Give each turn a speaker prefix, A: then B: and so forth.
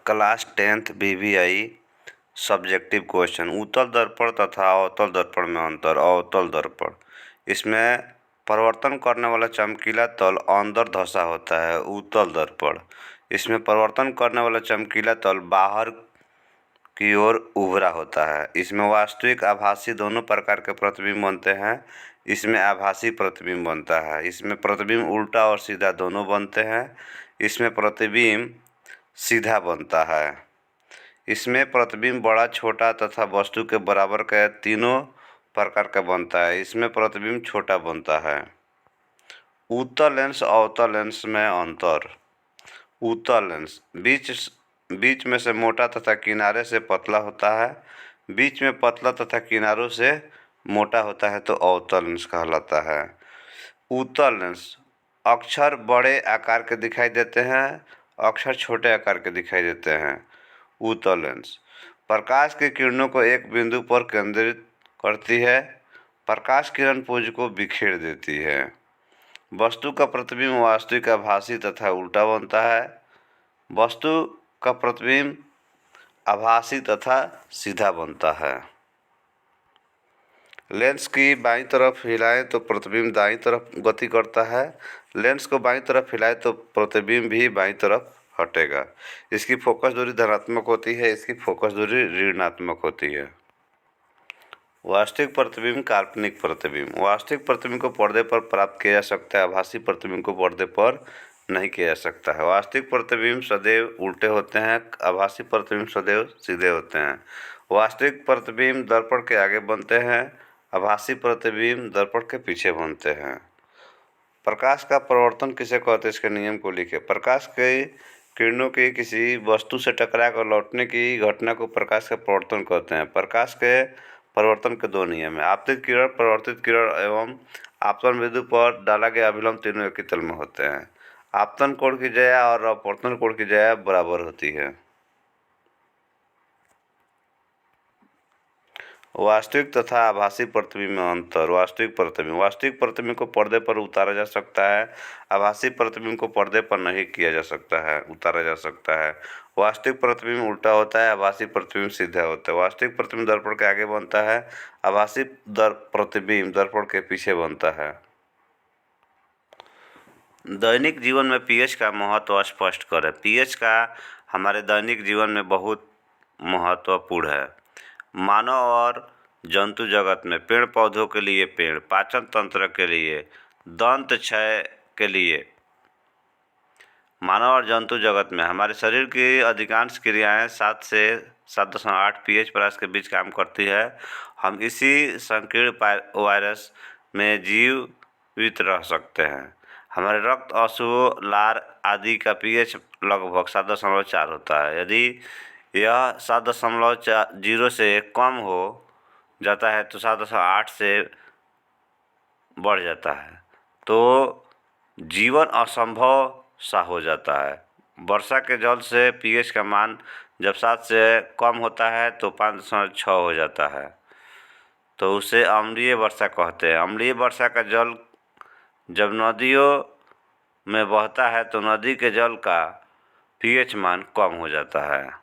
A: Class 10th BBI subjective question. उत्तल दर्पण तथा अवतल दर्पण में अंतर। अवतल दर्पण, इसमें परिवर्तन करने वाला चमकीला तल अंदर धंसा होता है। उत्तल दर्पण, इसमें परिवर्तन करने वाला चमकीला तल बाहर की ओर उभरा होता है। इसमें वास्तविक आभासी दोनों प्रकार के प्रतिबिंब बनते हैं। इसमें आभासी प्रतिबिंब बनता है। इसमें प्रतिबिंब उल्टा और सीधा दोनों बनते हैं। इसमें प्रतिबिंब सीधा बनता है। इसमें प्रतिबिंब बड़ा, छोटा तथा वस्तु के बराबर के तीनों प्रकार का बनता है। इसमें प्रतिबिंब छोटा बनता है। उत्तल लेंस अवतल लेंस में अंतर। उत्तल लेंस बीच में से मोटा तथा किनारे से पतला होता है। बीच में पतला तथा किनारों से मोटा होता है तो अवतल लेंस कहलाता है। उत्तल लेंस अक्षर बड़े आकार के दिखाई देते हैं, अक्षर छोटे आकार के दिखाई देते हैं। उत्तल लेंस प्रकाश की किरणों को एक बिंदु पर केंद्रित करती है। प्रकाश किरण पुंज को बिखेर देती है। वस्तु का प्रतिबिंब वास्तविक, आभासी तथा उल्टा बनता है। वस्तु का प्रतिबिंब आभासी तथा सीधा बनता है। लेंस की बाईं तरफ हिलाएं तो प्रतिबिंब दाईं तरफ गति करता है। लेंस को बाईं तरफ हिलाएं तो प्रतिबिंब भी बाईं तरफ हटेगा। इसकी फोकस दूरी धनात्मक होती है, इसकी फोकस दूरी ऋणात्मक होती है। वास्तविक प्रतिबिंब, काल्पनिक प्रतिबिंब। वास्तविक प्रतिबिंब को पर्दे पर प्राप्त किया जा सकता है, आभासी प्रतिबिंब को पर्दे पर नहीं किया जा सकता है। वास्तविक प्रतिबिंब सदैव उल्टे होते हैं, आभासी प्रतिबिंब सदैव सीधे होते हैं। वास्तविक प्रतिबिंब दर्पण के आगे बनते हैं, आभासी प्रतिबिंब दर्पण के पीछे बनते हैं। प्रकाश का परावर्तन किसे कहते हैं, इसके नियम को लिखें। प्रकाश के किरणों की किसी वस्तु से टकराकर लौटने की घटना को प्रकाश का परावर्तन कहते हैं। प्रकाश के परिवर्तन के दो नियम हैं। आपतित किरण, परावर्तित किरण एवं आपतन बिंदु पर डाला गया अभिलंब तीनों एक ही तल में होते हैं। आपतन कोण की ज्या और अपवर्तन कोण की ज्या बराबर होती है। वास्तविक तथा आभासी प्रतिबिंब में अंतर। वास्तविक प्रतिबिंब को पर्दे पर उतारा जा सकता है, आभासी प्रतिबिंब को पर्दे पर नहीं किया जा सकता है, उतारा जा सकता है। वास्तविक प्रतिबिंब उल्टा होता है, आभासी प्रतिबिंब सीधा होता है। वास्तविक प्रतिबिंब दर्पण के आगे बनता है, आभासी प्रतिबिंब दर्पण के पीछे बनता है। दैनिक जीवन में पीएच का महत्व स्पष्ट करें। पीएच का हमारे दैनिक जीवन में बहुत महत्वपूर्ण है। मानव और जंतु जगत में पेड़ पौधों के लिए पेड़, पाचन तंत्र के लिए, दंत क्षय के लिए। मानव और जंतु जगत में हमारे शरीर की अधिकांश क्रियाएं 7 से 7.8 पीएच प्रास के बीच काम करती है। हम इसी संकीर्ण वायरस में जीवित रह सकते हैं। हमारे रक्त, अश्रु, लार आदि का पीएच लगभग 7.4 होता है। यदि यह 7.0 से कम हो जाता है तो 7.8 से बढ़ जाता है तो जीवन असंभव सा हो जाता है। वर्षा के जल से पीएच का मान जब 7 से कम होता है तो 5.6 हो जाता है तो उसे अम्लीय वर्षा कहते हैं। अम्लीय वर्षा का जल जब नदियों में बहता है तो नदी के जल का पीएच मान कम हो जाता है।